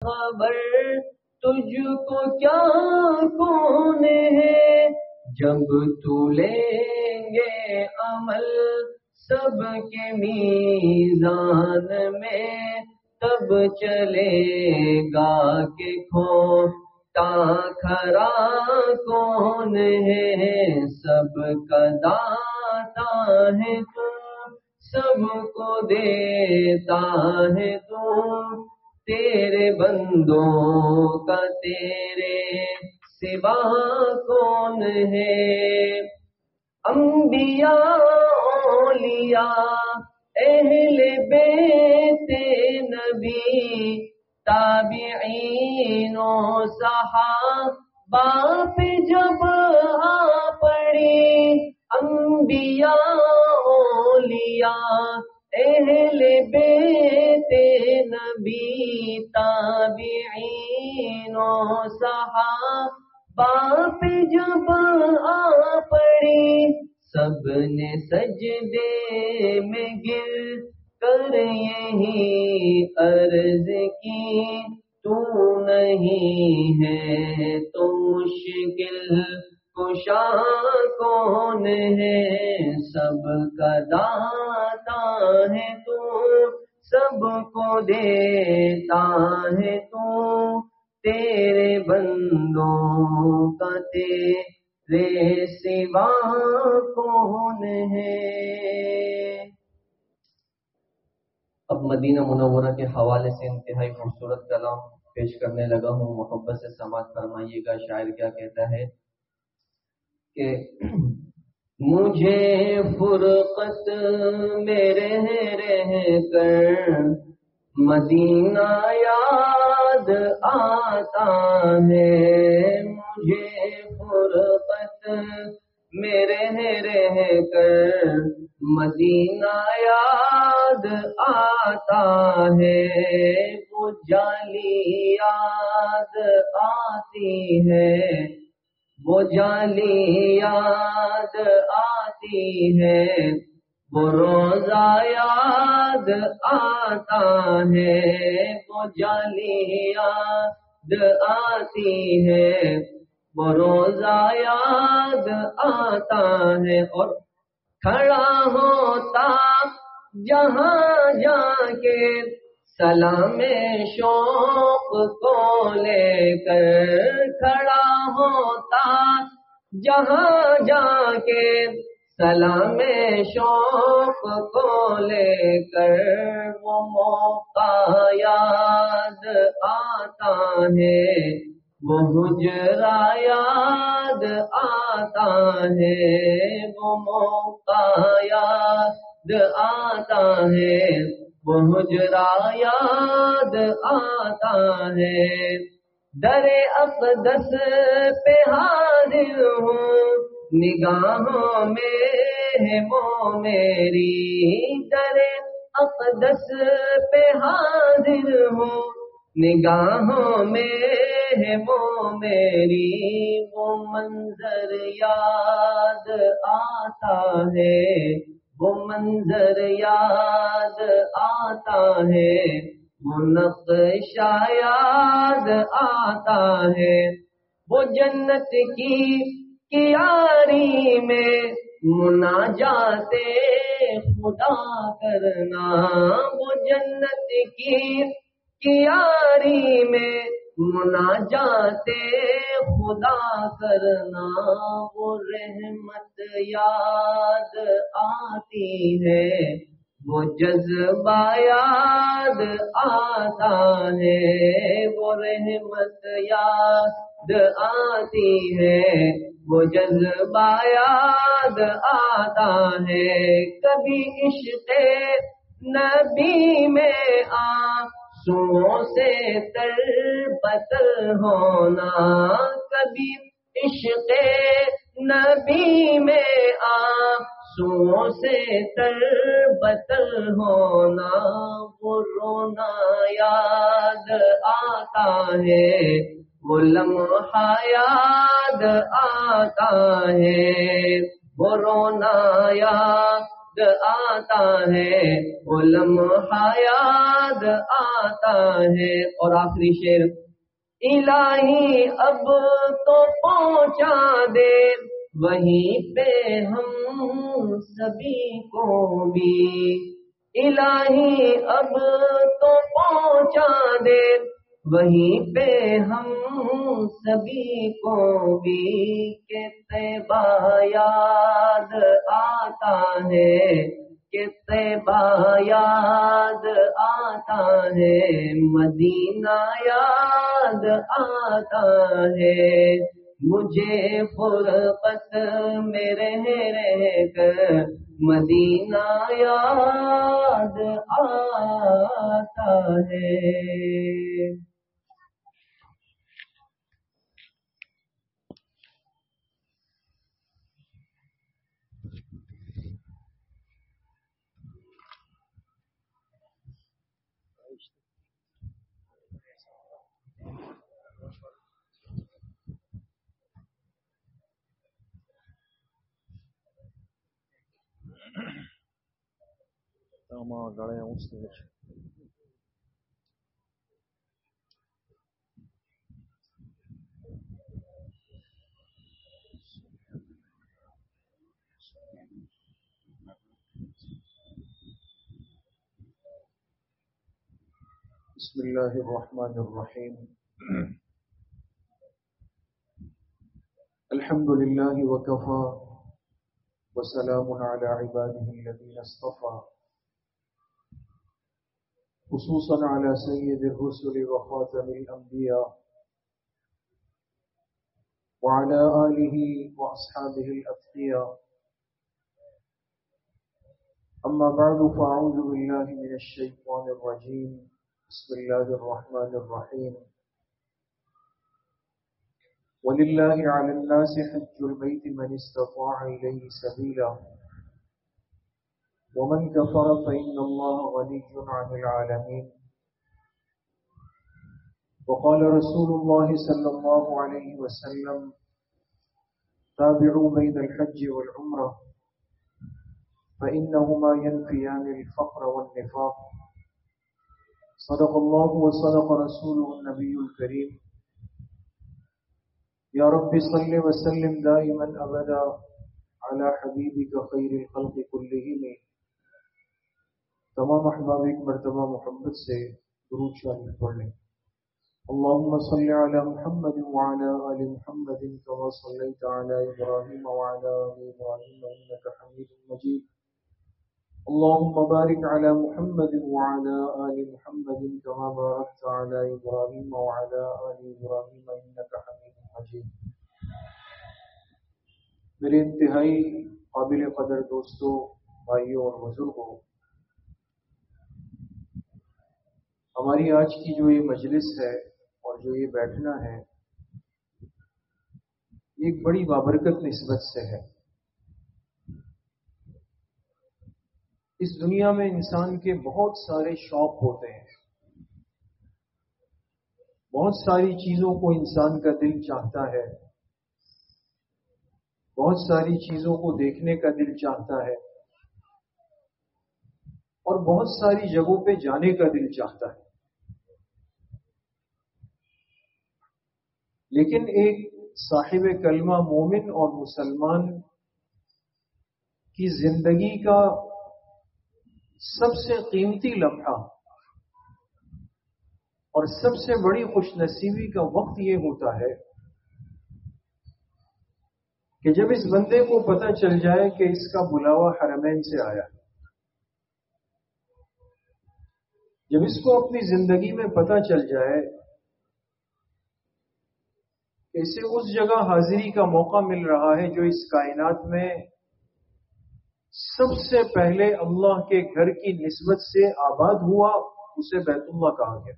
خبر تجھ کو کیا کون ہے، جب تو لیں گے عمل سب کے میزان میں، تب چلے گا کہ کھوٹا کھرا کون ہے، سب کا داتا ہے تو سب کو دیتا ہے تو، تیرے بندوں کا تیرے سوا کون ہے، انبیاء اولیاء اہل بیت نبی تابعین و صحابہ پہ جب آ پڑی، انبیاء اولیاء اہل بیت نبی تابعین و صحابہ پہ جب آ پڑی، سب نے سجدے میں گر کر یہی عرض کی، تو نہیں ہے تو مشکل کشا کون ہے، سب کا داتا ہے تو سب کو دیتا ہے تو، تیرے بندوں کا تیرے سوا کون ہے۔ اب مدینہ منورہ کے حوالے سے انتہائی خوبصورت کلام پیش کرنے لگا ہوں، محبت سے سماعت فرمائیے گا۔ شاعر کیا کہتا ہے کہ مجھے فرقت میں رہ کر مدینہ یاد آتا ہے، مجھے فرقت میں رہ کر مدینہ یاد آتا ہے، وہ جالی یاد آتی ہے، وہ جالی یاد آتی ہے، وہ روزہ یاد آتا ہے، وہ جالی یاد آتی ہے، وہ روزہ یاد آتا ہے، اور کھڑا ہوتا جہاں جا کے سلام شوق کو لے کر، کھڑا ہوتا جہاں جا کے سلام شوق کو لے کر، وہ موقع یاد آتا ہے، وہ حجرہ یاد آتا ہے، وہ موقع یاد آتا ہے، وہ حجرہ یاد آتا ہے، در اقدس پہ حاضر ہوں نگاہوں میں ہے وہ میری، در اقدس پہ حاضر ہوں نگاہوں میں ہے وہ میری، وہ منظر یاد آتا ہے، وہ منظر یاد آتا ہے، وہ نقشہ یاد آتا ہے، وہ جنت کی کیاری میں مناجات خدا کرنا، وہ جنت کی کیاری میں مناجات خدا کرنا، وہ رحمت یاد آتی ہے، وہ جذبہ یاد آتا ہے، وہ رحمت یاد آتی ہے، وہ جذبہ یاد آتا ہے، کبھی عشق نبی میں آنسوؤں سے تر بتر ہونا، کبھی عشق نبی میں آنسوؤں سے تر بتر ہونا، وہ رونا یاد آتا ہے، وہ لمحہ یاد آتا ہے، وہ رونا یاد آتا ہے، وہ لمحہ یاد آتا ہے۔ اور آخری شعر، الہی اب تو پہنچا دے وہیں پہ ہم سبھی کو بھی، الہی اب تو پہنچا دے وہیں پہ ہم سبھی کو بھی، کہ طیبہ یاد آتا ہے، کہ طیبہ یاد آتا ہے، مدینہ یاد آتا ہے، مجھے فرقت میں رہ کر مدینہ یاد آتا ہے۔ بسم اللہ الرحمن الرحیم، الحمد للہ وکفی وسلام علی عباده الذین اصطفى، خصوصا علی سید الرسل وخاتم الانبیاء وعلى آلہ واصحابہ الاتقیاء، اما بعد فاعوذ باللہ من الشیطان الرجیم، بسم اللہ الرحمن الرحیم، وَلِلَّهِ عَلَى النَّاسِ حِجُّ الْبَيْتِ مَنِ اسْتَطَاعَ إِلَيْهِ سَبِيلًا وَمَنْ كَفَرَ فَإِنَّ اللَّهَ غَنِيٌّ عَنِ الْعَالَمِينَ۔ وقال رسول الله صلى الله عليه وسلم: تابعوا بين الحج والعمرة فإنهما ينفيان الفقر والنفاق، صدق الله وصدق رسوله النبي الكريم۔ یا رب صل وسلم دائما ابدا علی حبیبک خیر الخلق کلہم۔ تمام احباب ایک مرتبہ محبت سے درود شریف پڑھ لیں۔ اللہم صل علی محمد وعلی آل محمد کما صلیت علی ابراہیم وعلی آل ابراہیم انک حمید مجید۔ اللہم بارک علی محمد وعلی آل محمد کما بارکت علی ابراہیم وعلی آل ابراہیم انک حمید مجید۔ میرے انتہائی قابل قدر دوستوں، بھائیوں اور بزرگوں، ہماری آج کی جو یہ مجلس ہے اور جو یہ بیٹھنا ہے، یہ ایک بڑی بابرکت نسبت سے ہے۔ اس دنیا میں انسان کے بہت سارے شوق ہوتے ہیں، بہت ساری چیزوں کو انسان کا دل چاہتا ہے، بہت ساری چیزوں کو دیکھنے کا دل چاہتا ہے، اور بہت ساری جگہوں پہ جانے کا دل چاہتا ہے، لیکن ایک صاحب کلمہ مومن اور مسلمان کی زندگی کا سب سے قیمتی لمحہ اور سب سے بڑی خوش نصیبی کا وقت یہ ہوتا ہے کہ جب اس بندے کو پتہ چل جائے کہ اس کا بلاوا حرمین سے آیا ہے، جب اس کو اپنی زندگی میں پتہ چل جائے کہ اسے اس جگہ حاضری کا موقع مل رہا ہے جو اس کائنات میں سب سے پہلے اللہ کے گھر کی نسبت سے آباد ہوا، اسے بیت اللہ کہا گیا،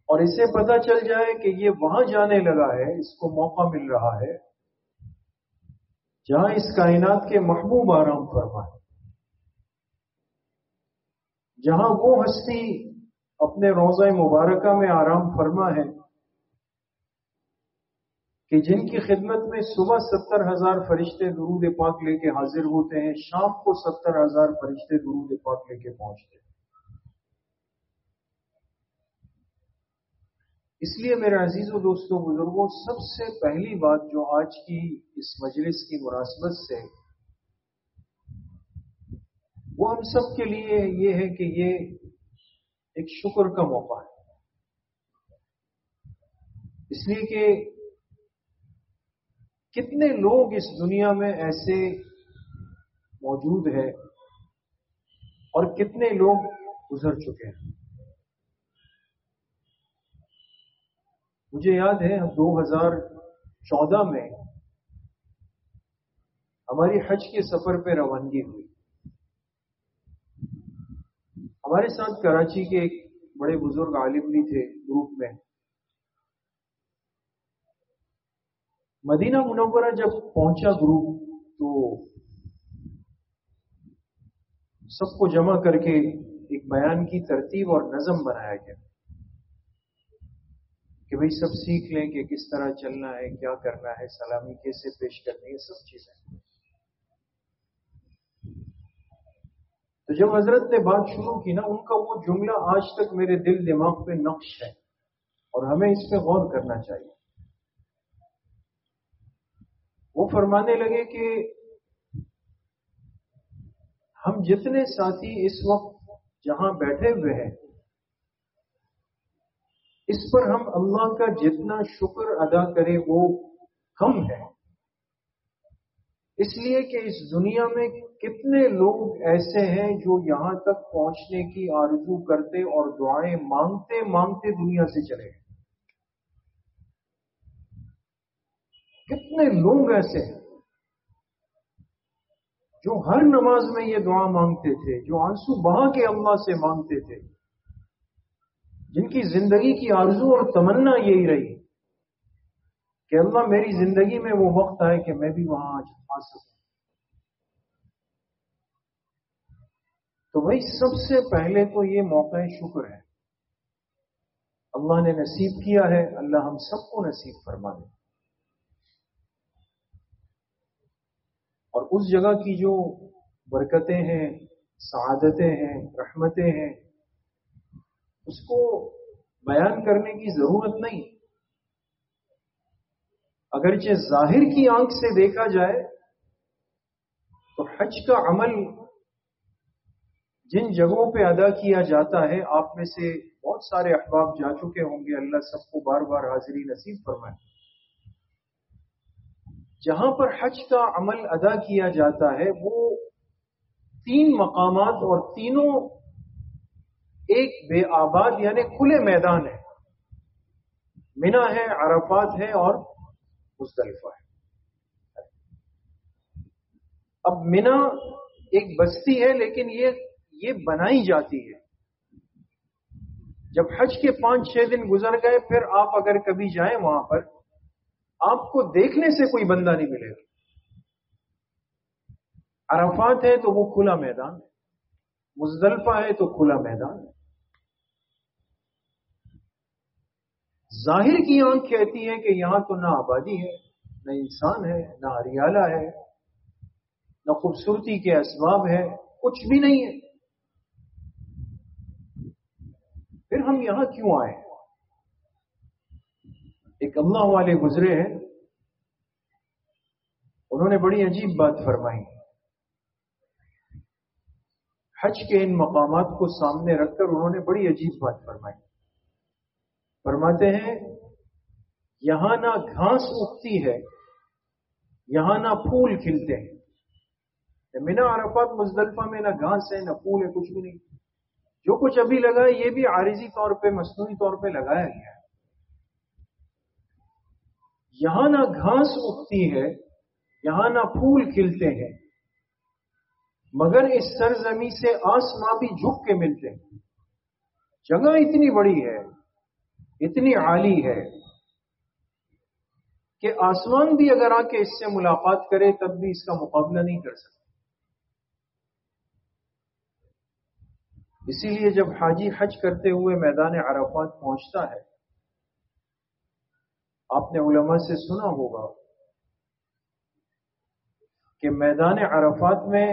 اور اسے پتہ چل جائے کہ یہ وہاں جانے لگا ہے، اس کو موقع مل رہا ہے جہاں اس کائنات کے محبوب آرام فرما ہے، جہاں وہ ہستی اپنے روضہ مبارکہ میں آرام فرما ہے کہ جن کی خدمت میں صبح 70,000 فرشتے درود پاک لے کے حاضر ہوتے ہیں، شام کو 70,000 فرشتے درود پاک لے کے پہنچتے ہیں۔ اس لیے میرے عزیزوں، دوستوں، بزرگوں، سب سے پہلی بات جو آج کی اس مجلس کی مناسبت سے وہ ہم سب کے لیے یہ ہے کہ یہ ایک شکر کا موقع ہے، اس لیے کہ کتنے لوگ اس دنیا میں ایسے موجود ہیں اور کتنے لوگ گزر چکے ہیں۔ مجھے یاد ہے 2014 میں ہماری حج کے سفر پہ روانگی ہوئی۔ ہمارے ساتھ کراچی کے ایک بڑے بزرگ عالم بھی تھے گروپ میں۔ مدینہ منورہ جب پہنچا گروپ تو سب کو جمع کر کے ایک بیان کی ترتیب اور نظم بنایا گیا کہ بھئی سب سیکھ لیں کہ کس طرح چلنا ہے، کیا کرنا ہے، سلامی کیسے پیش کرنی ہے، سب چیزیں۔ تو جب حضرت نے بات شروع کی نا، ان کا وہ جملہ آج تک میرے دل دماغ پہ نقش ہے اور ہمیں اس پہ غور کرنا چاہیے۔ وہ فرمانے لگے کہ ہم جتنے ساتھی اس وقت جہاں بیٹھے ہوئے ہیں، اس پر ہم اللہ کا جتنا شکر ادا کریں وہ کم ہے، اس لیے کہ اس دنیا میں کتنے لوگ ایسے ہیں جو یہاں تک پہنچنے کی آرزو کرتے اور دعائیں مانگتے مانگتے دنیا سے چلے گئے۔ کتنے لوگ ایسے ہیں جو ہر نماز میں یہ دعا مانگتے تھے، جو آنسو بہا کے اللہ سے مانگتے تھے، جن کی زندگی کی آرزو اور تمنا یہی رہی کہ اللہ میری زندگی میں وہ وقت آئے کہ میں بھی وہاں آ سکوں۔ تو بھائی سب سے پہلے تو یہ موقع شکر ہے، اللہ نے نصیب کیا ہے، اللہ ہم سب کو نصیب فرما دے۔ اور اس جگہ کی جو برکتیں ہیں، سعادتیں ہیں، رحمتیں ہیں، اس کو بیان کرنے کی ضرورت نہیں۔ اگرچہ ظاہر کی آنکھ سے دیکھا جائے تو حج کا عمل جن جگہوں پہ ادا کیا جاتا ہے، آپ میں سے بہت سارے احباب جا چکے ہوں گے، اللہ سب کو بار بار حاضری نصیب فرمائے۔ جہاں پر حج کا عمل ادا کیا جاتا ہے وہ 3 مقامات اور تینوں ایک بے آباد یعنی کھلے میدان ہے۔ منا ہے، عرفات ہے اور مزدلفہ ہے۔ اب منا ایک بستی ہے لیکن یہ بنائی جاتی ہے۔ جب حج کے 5-6 دن گزر گئے پھر آپ اگر کبھی جائیں وہاں پر، آپ کو دیکھنے سے کوئی بندہ نہیں ملے گا۔ عرفات ہے تو وہ کھلا میدان ہے، مزدلفہ ہے تو کھلا میدان ہے۔ ظاہر کی آنکھ کہتی ہے کہ یہاں تو نہ آبادی ہے، نہ انسان ہے، نہ ہریالہ ہے، نہ خوبصورتی کے اسباب ہے، کچھ بھی نہیں ہے۔ پھر ہم یہاں کیوں آئے؟ ایک اللہ والے گزرے ہیں، انہوں نے بڑی عجیب بات فرمائی۔ حج کے ان مقامات کو سامنے رکھ کر انہوں نے بڑی عجیب بات فرمائی۔ فرماتے ہیں یہاں نہ گھاس اگتی ہے، یہاں نہ پھول کھلتے ہیں۔ منا، عرفات، مزدلفہ میں نہ گھاس ہے نہ پھول ہے، کچھ بھی نہیں۔ جو کچھ ابھی لگا ہے یہ بھی عارضی طور پہ، مصنوعی طور پہ لگایا گیا ہے۔ یہاں نہ گھاس اگتی ہے، یہاں نہ پھول کھلتے ہیں، مگر اس سرزمین سے آسماں بھی جھک کے ملتے ہیں۔ جگہ اتنی بڑی ہے، اتنی عالی ہے کہ آسمان بھی اگر آ کے اس سے ملاقات کرے تب بھی اس کا مقابلہ نہیں کر سکتا۔ اسی لیے جب حاجی حج کرتے ہوئے میدان عرفات پہنچتا ہے، آپ نے علماء سے سنا ہوگا کہ میدان عرفات میں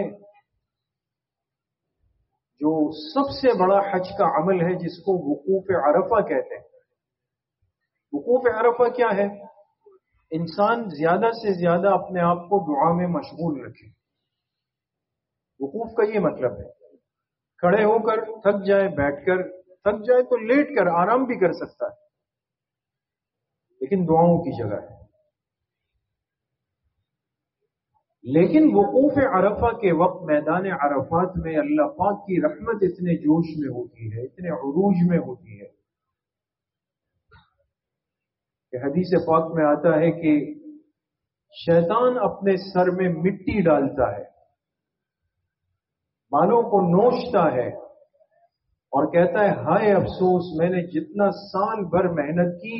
جو سب سے بڑا حج کا عمل ہے جس کو وقوف عرفہ کہتے ہیں. وقوف عرفہ کیا ہے؟ انسان زیادہ سے زیادہ اپنے آپ کو دعا میں مشغول رکھے. وقوف کا یہ مطلب ہے کھڑے ہو کر تھک جائے، بیٹھ کر تھک جائے تو لیٹ کر آرام بھی کر سکتا ہے، لیکن دعاؤں کی جگہ ہے. لیکن وقوف عرفہ کے وقت میدان عرفات میں اللہ پاک کی رحمت اتنے جوش میں ہوتی ہے، اتنے عروج میں ہوتی ہے کہ حدیث پاک میں آتا ہے کہ شیطان اپنے سر میں مٹی ڈالتا ہے، بالوں کو نوچتا ہے اور کہتا ہے ہائے افسوس، میں نے جتنا سال بھر محنت کی،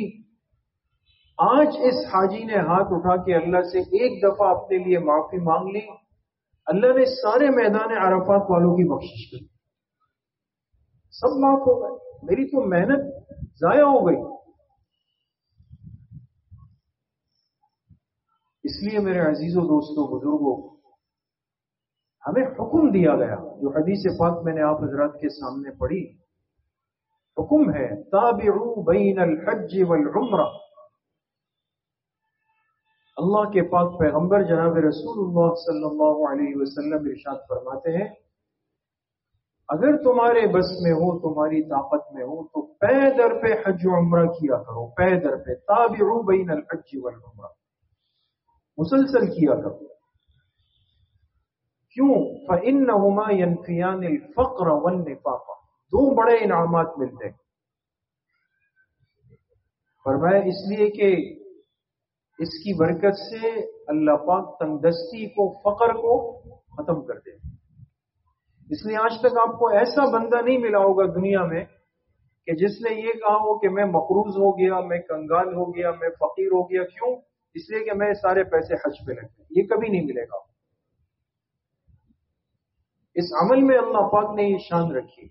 آج اس حاجی نے ہاتھ اٹھا کے اللہ سے ایک دفعہ اپنے لیے معافی مانگ لی، اللہ نے سارے میدان عرفات والوں کی بخشش کی، سب معاف ہو گئے، میری تو محنت ضائع ہو گئی. اس لیے میرے عزیزوں، دوستوں، بزرگوں، ہمیں حکم دیا گیا جو حدیث پاک میں نے آپ حضرات کے سامنے پڑھی. حکم ہے تابعوا بین الحج والعمرہ. اللہ کے پاک پیغمبر جناب رسول اللہ صلی اللہ علیہ وسلم ارشاد فرماتے ہیں اگر تمہارے بس میں ہو، تمہاری طاقت میں ہو تو پے در پہ حج و عمرہ کیا کرو. پے در پہ تابعوا بین الحج والعمرہ، مسلسل کیا کرو. کیوں؟ فإنہما ینفیان الفقر والنفاق. دو بڑے انعامات ملتے ہیں. فرمایا اس لیے کہ اس کی برکت سے اللہ پاک تنگدستی کو، فقر کو ختم کر دے. اس لیے آج تک آپ کو ایسا بندہ نہیں ملا ہوگا دنیا میں کہ جس نے یہ کہا ہو کہ میں مقروض ہو گیا، میں کنگال ہو گیا، میں فقیر ہو گیا. کیوں؟ اس لیے کہ میں سارے پیسے حج پہ لگتے. یہ کبھی نہیں ملے گا. اس عمل میں اللہ پاک نے یہ شان رکھی.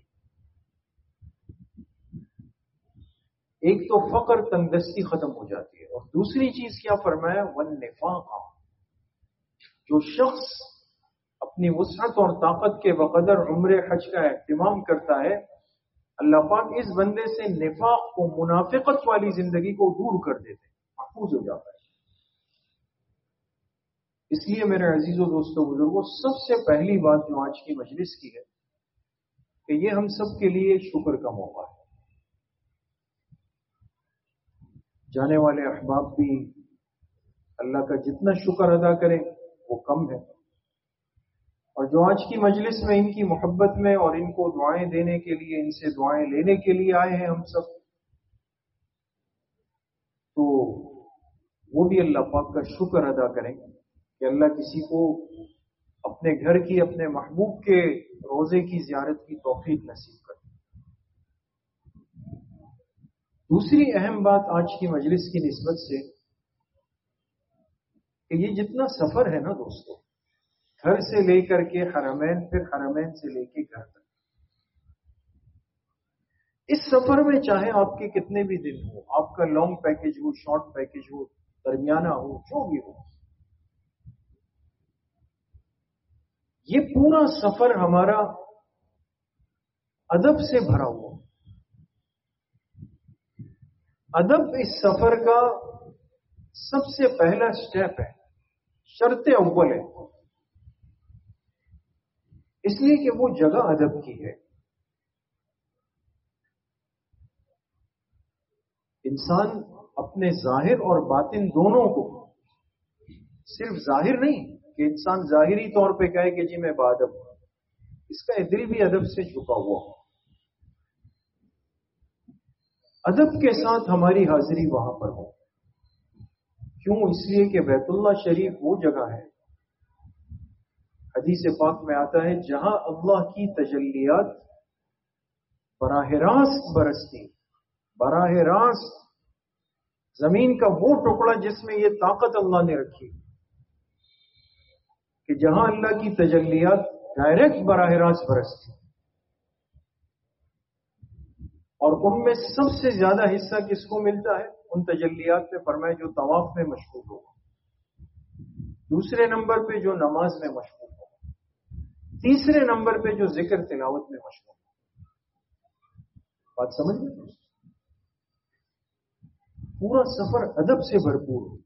ایک تو فقر، تنگدستی ختم ہو جاتی ہے، اور دوسری چیز کیا فرمایا؟ والنفاق. جو شخص اپنی وسعت اور طاقت کے بقدر عمرے حج کا اہتمام کرتا ہے، اللہ پاک اس بندے سے نفاق کو، منافقت والی زندگی کو دور کر دیتے، محفوظ ہو جاتا ہے. اس لیے میرے عزیزوں، دوستوں، بزرگوں، سب سے پہلی بات جو آج کی مجلس کی ہے کہ یہ ہم سب کے لیے شکر کا موقع ہے. جانے والے احباب بھی اللہ کا جتنا شکر ادا کریں وہ کم ہے، اور جو آج کی مجلس میں ان کی محبت میں اور ان کو دعائیں دینے کے لیے، ان سے دعائیں لینے کے لیے آئے ہیں ہم سب، تو وہ بھی اللہ پاک کا شکر ادا کریں کہ اللہ کسی کو اپنے گھر کی، اپنے محبوب کے روزے کی زیارت کی توفیق نصیب کرے. دوسری اہم بات آج کی مجلس کی نسبت سے کہ یہ جتنا سفر ہے نا دوستو، گھر سے لے کر کے حرمین، پھر حرمین سے لے کے گھر تک، اس سفر میں چاہے آپ کے کتنے بھی دن ہو، آپ کا لانگ پیکج ہو، شارٹ پیکج ہو، درمیانہ ہو، جو بھی ہو، یہ پورا سفر ہمارا ادب سے بھرا ہوا. ادب اس سفر کا سب سے پہلا سٹیپ ہے، شرط اول ہے، اس لیے کہ وہ جگہ ادب کی ہے. انسان اپنے ظاہر اور باطن دونوں کو، صرف ظاہر نہیں کہ انسان ظاہری طور پہ کہے کہ جی میں باادب ہوں، اس کا دل بھی ادب سے جھکا ہوا ہو. ادب کے ساتھ ہماری حاضری وہاں پر ہو. کیوں؟ اس لیے کہ بیت اللہ شریف وہ جگہ ہے، حدیث پاک میں آتا ہے، جہاں اللہ کی تجلیات براہ راست برستی. براہ راست زمین کا وہ ٹکڑا جس میں یہ طاقت اللہ نے رکھی کہ جہاں اللہ کی تجلیات ڈائریکٹ براہ راست برستی. اور ان میں سب سے زیادہ حصہ کس کو ملتا ہے؟ ان تجلیات میں فرمائے جو طواف میں مشغول ہو، دوسرے نمبر پہ جو نماز میں مشغول ہو، تیسرے نمبر پہ جو ذکر تلاوت میں مشغول ہو۔ بات سمجھ میں؟ پورا سفر ادب سے بھرپور ہو۔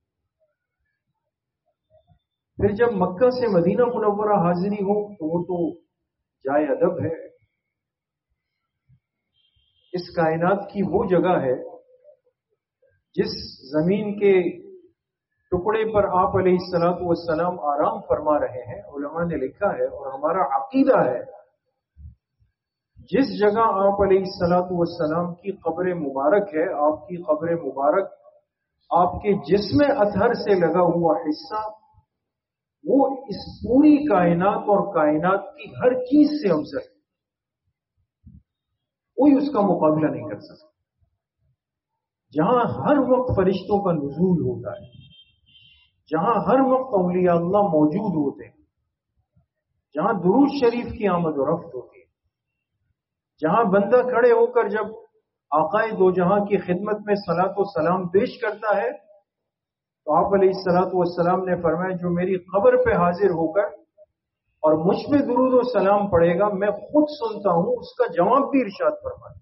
پھر جب مکہ سے مدینہ منورہ حاضری ہو تو وہ تو جائے ادب ہے، اس کائنات کی وہ جگہ ہے جس زمین کے ٹکڑے پر آپ علیہ الصلوۃ والسلام آرام فرما رہے ہیں۔ علماء نے لکھا ہے اور ہمارا عقیدہ ہے، جس جگہ آپ علیہ الصلوۃ والسلام کی قبر مبارک ہے، آپ کی قبر مبارک آپ کے جسم اطہر سے لگا ہوا حصہ، وہ اس پوری کائنات اور کائنات کی ہر چیز سے افضل ہے، کوئی اس کا مقابلہ نہیں کر سکتا۔ جہاں ہر وقت فرشتوں کا نزول ہوتا ہے، جہاں ہر وقت اولیاء اللہ موجود ہوتے ہیں، جہاں درود شریف کی آمد و رفت ہوتی ہے، جہاں بندہ کھڑے ہو کر جب آقائے دو جہاں کی خدمت میں صلاۃ و سلام پیش کرتا ہے تو آپ علیہ الصلوۃ والسلام نے فرمایا جو میری قبر پہ حاضر ہو کر اور مجھ پہ درود و سلام پڑھے گا میں خود سنتا ہوں، اس کا جواب بھی ارشاد فرمایا۔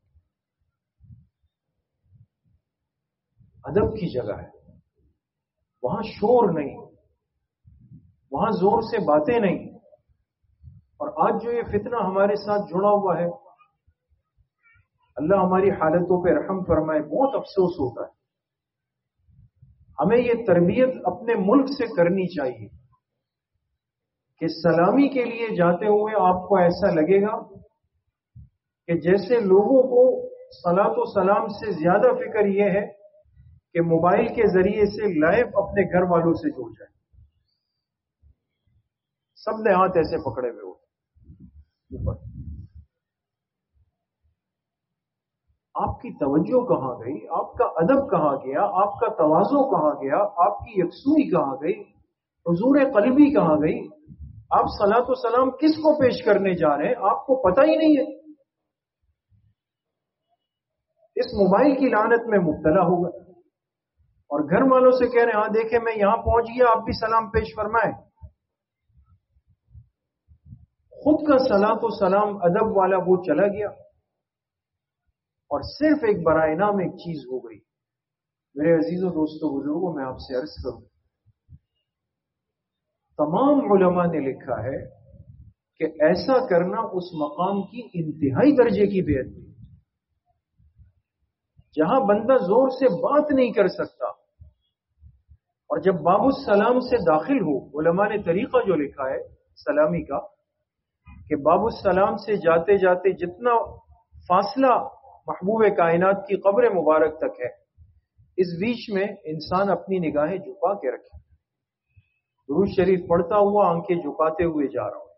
ادب کی جگہ ہے، وہاں شور نہیں، وہاں زور سے باتیں نہیں۔ اور آج جو یہ فتنہ ہمارے ساتھ جڑا ہوا ہے، اللہ ہماری حالتوں پہ رحم فرمائے، بہت افسوس ہوتا ہے۔ ہمیں یہ تربیت اپنے ملک سے کرنی چاہیے کہ سلامی کے لیے جاتے ہوئے آپ کو ایسا لگے گا کہ جیسے لوگوں کو صلاۃ و سلام سے زیادہ فکر یہ ہے کہ موبائل کے ذریعے سے لائیو اپنے گھر والوں سے جڑ جائے۔ سب نے ہاتھ ایسے پکڑے ہوئے اوپر۔ آپ کی توجہ کہاں گئی؟ آپ کا ادب کہاں گیا؟ آپ کا تواضع کہاں گیا؟ آپ کی یکسوئی کہاں گئی؟ حضور قلبی کہاں گئی؟ آپ صلاۃ و سلام کس کو پیش کرنے جا رہے ہیں آپ کو پتہ ہی نہیں ہے، اس موبائل کی لعنت میں مبتلا ہوگا اور گھر والوں سے کہہ رہے ہیں ہاں دیکھیں میں یہاں پہنچ گیا آپ بھی سلام پیش فرمائیں۔ خود کا صلاۃ و سلام ادب والا وہ چلا گیا اور صرف ایک برائے نام ایک چیز ہو گئی۔ میرے عزیزوں دوستوں بزرگوں میں آپ سے عرض کروں، تمام علماء نے لکھا ہے کہ ایسا کرنا اس مقام کی انتہائی درجے کی بے ادبی، جہاں بندہ زور سے بات نہیں کر سکتا، اور جب باب السلام سے داخل ہو، علماء نے طریقہ جو لکھا ہے سلامی کا کہ باب السلام سے جاتے جاتے جتنا فاصلہ محبوب کائنات کی قبر مبارک تک ہے، اس بیچ میں انسان اپنی نگاہیں جھکا کے رکھے، درود شریف پڑھتا ہوا آنکھیں جھکاتے ہوئے جا رہا ہوں،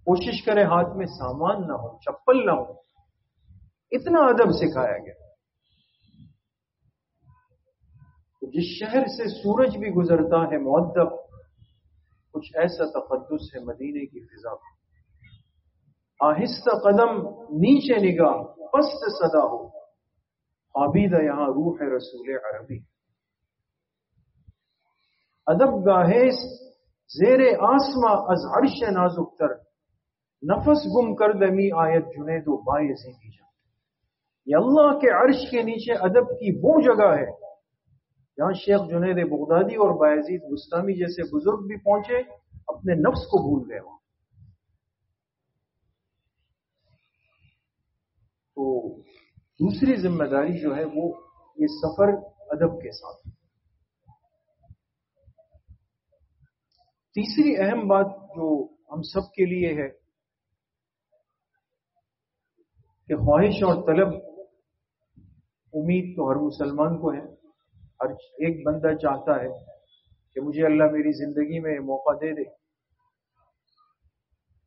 کوشش کرے ہاتھ میں سامان نہ ہو، چپل نہ ہو، اتنا ادب سکھایا گیا۔ تو جس شہر سے سورج بھی گزرتا ہے مؤدب، کچھ ایسا تقدس ہے مدینے کی فضا میں، آہستہ قدم نیچے نگاہ پست صدا ہو، عابیدہ یہاں روح رسول عربی۔ ادب گاہے زیر آسما از عرش نازک تر، نفس گم کر دمی آیت جنید و بایزی کی جان۔ یہ اللہ کے عرش کے نیچے ادب کی وہ جگہ ہے جہاں شیخ جنید بغدادی اور بایزید بستامی جیسے بزرگ بھی پہنچے، اپنے نفس کو بھول گئے وہاں۔ تو دوسری ذمہ داری جو ہے وہ یہ سفر ادب کے ساتھ۔ تیسری اہم بات جو ہم سب کے لیے ہے کہ خواہش اور طلب، امید تو ہر مسلمان کو ہے، ہر ایک بندہ چاہتا ہے کہ مجھے اللہ میری زندگی میں موقع دے دے۔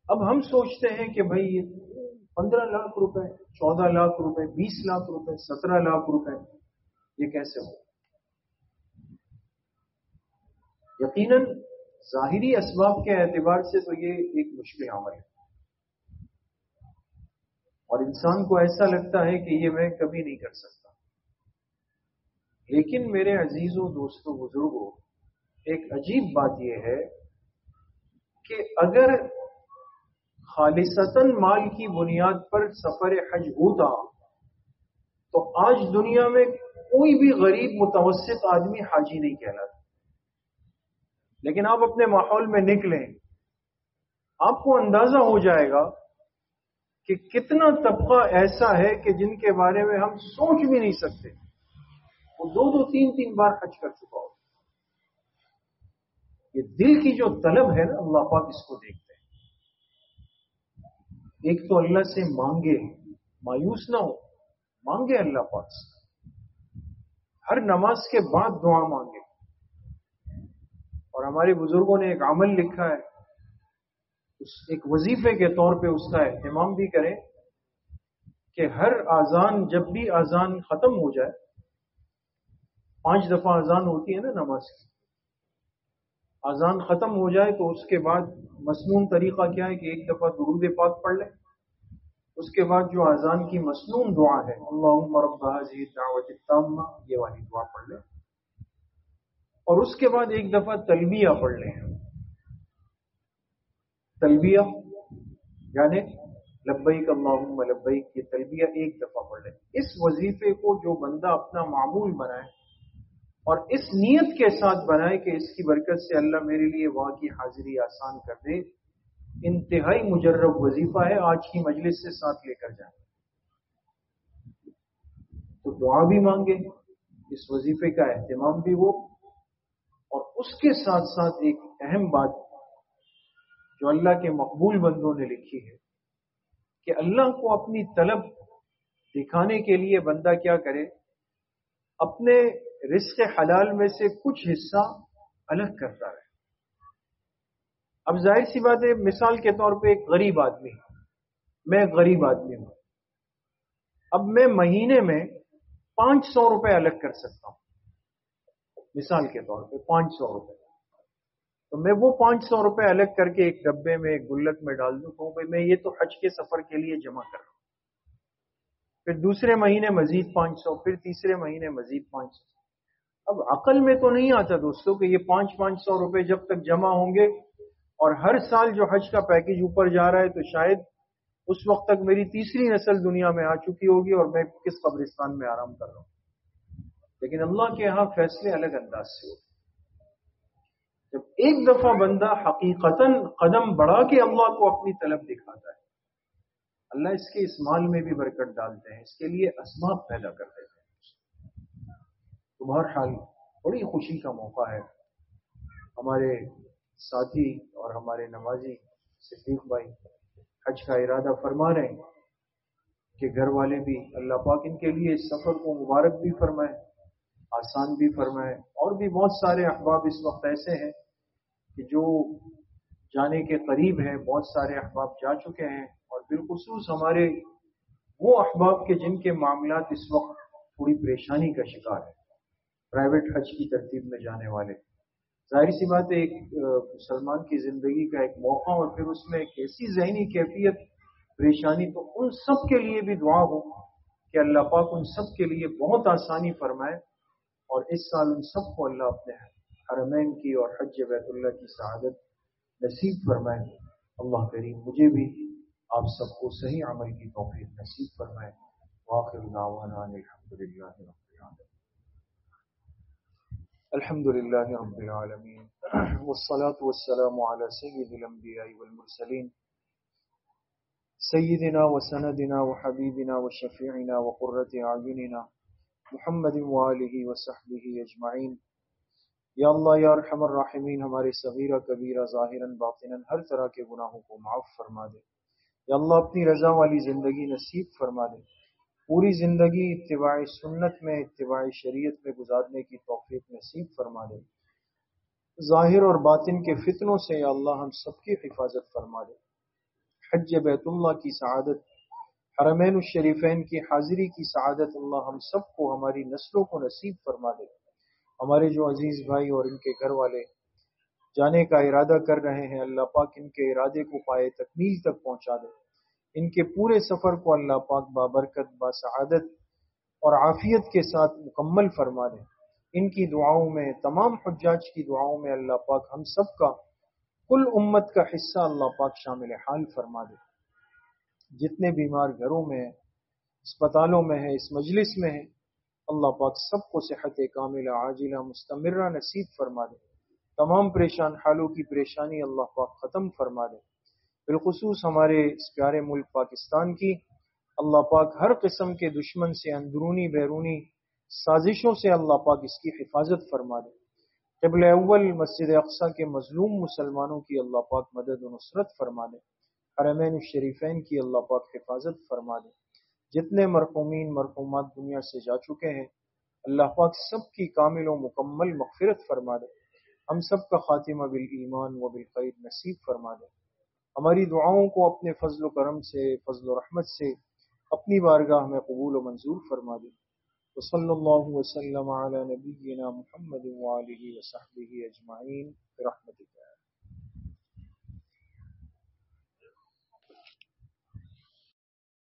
اب ہم سوچتے ہیں کہ بھائی 15 لاکھ روپے، 14 لاکھ روپے، 20 لاکھ روپے، 17 لاکھ روپے، یہ کیسے ہو؟ یقیناً ظاہری اسباب کے اعتبار سے تو یہ ایک مشکل عمل ہے، اور انسان کو ایسا لگتا ہے کہ یہ میں کبھی نہیں کر سکتا. لیکن میرے عزیزوں، دوستوں، بزرگوں، ایک عجیب بات یہ ہے کہ اگر خالصتاً مال کی بنیاد پر سفر حج ہوتا تو آج دنیا میں کوئی بھی غریب متوسط آدمی حاجی نہیں کہلاتا. لیکن آپ اپنے ماحول میں نکلیں، آپ کو اندازہ ہو جائے گا کہ کتنا طبقہ ایسا ہے کہ جن کے بارے میں ہم سوچ بھی نہیں سکتے، وہ دو تین بار حج کر چکا ہو. یہ دل کی جو طلب ہے نا، اللہ پاک اس کو دیکھتے ہیں. ایک تو اللہ سے مانگے، مایوس نہ ہو، مانگے اللہ پاک سے. ہر نماز کے بعد دعا مانگے. اور ہمارے بزرگوں نے ایک عمل لکھا ہے، ایک وظیفے کے طور پہ اس کا اہتمام بھی کریں کہ ہر اذان، جب بھی اذان ختم ہو جائے، 5 دفعہ اذان ہوتی ہے نا نماز کی، اذان ختم ہو جائے تو اس کے بعد مسنون طریقہ کیا ہے کہ ایک دفعہ درود پاک پڑھ لیں. اس کے بعد جو اذان کی مسنون دعا ہے، اللہم رب هذه الدعوۃ التامہ، یہ والی دعا پڑھ لیں. اور اس کے بعد ایک دفعہ تلبیہ پڑھ لیں. تلبیہ یعنی لبیک اللہم لبیک، یہ تلبیہ ایک دفعہ پڑھ لیں. اس وظیفے کو جو بندہ اپنا معمول بنائے اور اس نیت کے ساتھ بنائے کہ اس کی برکت سے اللہ میرے لیے وہاں کی حاضری آسان کر دے، انتہائی مجرب وظیفہ ہے. آج کی مجلس سے ساتھ لے کر جائیں. تو دعا بھی مانگے، اس وظیفے کا اہتمام بھی ہو، اور اس کے ساتھ ساتھ ایک اہم بات جو اللہ کے مقبول بندوں نے لکھی ہے کہ اللہ کو اپنی طلب دکھانے کے لیے بندہ کیا کرے، اپنے رزق حلال میں سے کچھ حصہ الگ کرتا رہے. اب ظاہر سی بات ہے، مثال کے طور پہ ایک غریب آدمی ہے، میں غریب آدمی ہوں. اب میں مہینے میں 500 روپے الگ کر سکتا ہوں. مثال کے طور پہ 500 روپے، تو میں وہ 500 روپے الگ کر کے ایک ڈبے میں، ایک گلک میں ڈال دوں. تو میں یہ تو حج کے سفر کے لیے جمع کر رہا ہوں. پھر دوسرے مہینے مزید 500، پھر تیسرے مہینے مزید 500. اب عقل میں تو نہیں آتا دوستوں کہ یہ 500 روپے جب تک جمع ہوں گے اور ہر سال جو حج کا پیکیج اوپر جا رہا ہے تو شاید اس وقت تک میری تیسری نسل دنیا میں آ چکی ہوگی اور میں کس قبرستان میں آرام کر رہا ہوں. لیکن اللہ کے یہاں فیصلے الگ انداز سے ہوتے. جب ایک دفعہ بندہ حقیقتاً قدم بڑھا کے اللہ کو اپنی طلب دکھاتا ہے، اللہ اس کے اس مال میں بھی برکت ڈالتے ہیں، اس کے لیے اسباب پیدا کر دیتے ہیں. تو بہرحال بڑی خوشی کا موقع ہے. ہمارے ساتھی اور ہمارے نمازی صدیق بھائی حج کا ارادہ فرما رہے ہیں کہ گھر والے بھی، اللہ پاک ان کے لیے اس سفر کو مبارک بھی فرمائے، آسان بھی فرمائے. اور بھی بہت سارے احباب اس وقت ایسے ہیں کہ جو جانے کے قریب ہیں، بہت سارے احباب جا چکے ہیں، اور بالخصوص ہمارے وہ احباب کے جن کے معاملات اس وقت تھوڑی پریشانی کا شکار ہے، پرائیویٹ حج کی ترتیب میں جانے والے. ظاہر سی بات ہے، ایک مسلمان کی زندگی کا ایک موقع اور پھر اس میں ایک ایسی ذہنی کیفیت، پریشانی، تو ان سب کے لیے بھی دعا ہو کہ اللہ پاک ان سب کے لیے بہت آسانی فرمائے، اور اس سال ان سب کو اللہ اپنے حرمین کی اور حج بیت اللہ کی سعادت نصیب فرمائے. اللہ کریم مجھے بھی آپ سب کو صحیح عمل کی توفیق نصیب فرمائے. وآخر دعوانا الحمدللہ رب العالمین. الحمد للہ رب العالمین والصلاة والسلام علی سید الانبیاء والمرسلین سیدنا وسندنا وحبیبنا وشفیعنا وقرۃ اعیننا محمد وآلہ وصحبہ اجمعین. یا اللہ یا ارحم الراحمین، ہمارے صغیرہ کبیرہ ظاہراً باطناً ہر طرح کے گناہوں کو معاف فرما دے. یا اللہ اپنی رضا والی زندگی نصیب فرما دے. پوری زندگی اتباع سنت میں، اتباع شریعت میں گزارنے کی توفیق نصیب فرما دے. ظاہر اور باطن کے فتنوں سے یا اللہ ہم سب کی حفاظت فرما دے. حج بیت اللہ کی سعادت، حرمین الشریفین کی حاضری کی سعادت اللہ ہم سب کو، ہماری نسلوں کو نصیب فرما دے. ہمارے جو عزیز بھائی اور ان کے گھر والے جانے کا ارادہ کر رہے ہیں، اللہ پاک ان کے ارادے کو پائے تکمیل تک پہنچا دے. ان کے پورے سفر کو اللہ پاک بابرکت، باسعادت اور عافیت کے ساتھ مکمل فرما دے۔ ان کی دعاؤں میں، تمام حجاج کی دعاؤں میں اللہ پاک ہم سب کا، کل امت کا حصہ اللہ پاک شامل حال فرما دے۔ جتنے بیمار گھروں میں ہیں، اسپتالوں میں ہیں، اس مجلس میں ہیں، اللہ پاک سب کو صحت کاملہ عاجلہ مستمرہ نصیب فرما دے۔ تمام پریشان حالوں کی پریشانی اللہ پاک ختم فرما دے۔ بالخصوص ہمارے اس پیارے ملک پاکستان کی اللہ پاک ہر قسم کے دشمن سے، اندرونی بیرونی سازشوں سے اللہ پاک اس کی حفاظت فرما دے۔ قبلہ اول مسجد اقصیٰ کے مظلوم مسلمانوں کی اللہ پاک مدد و نصرت فرما دے۔ حرمین الشریفین کی اللہ پاک حفاظت فرما دے۔ جتنے مرحومین مرحومات دنیا سے جا چکے ہیں، اللہ پاک سب کی کامل و مکمل مغفرت فرما دے۔ ہم سب کا خاتمہ بالایمان و بالخیر نصیب فرما دے۔ ہماری دعاؤں کو اپنے فضل و کرم سے، فضل و رحمت سے اپنی بارگاہ میں قبول و منظور فرما دے۔ وصلی اللہ وسلم علی نبینا محمد وآلہ وصحبہ اجمعین برحمتک۔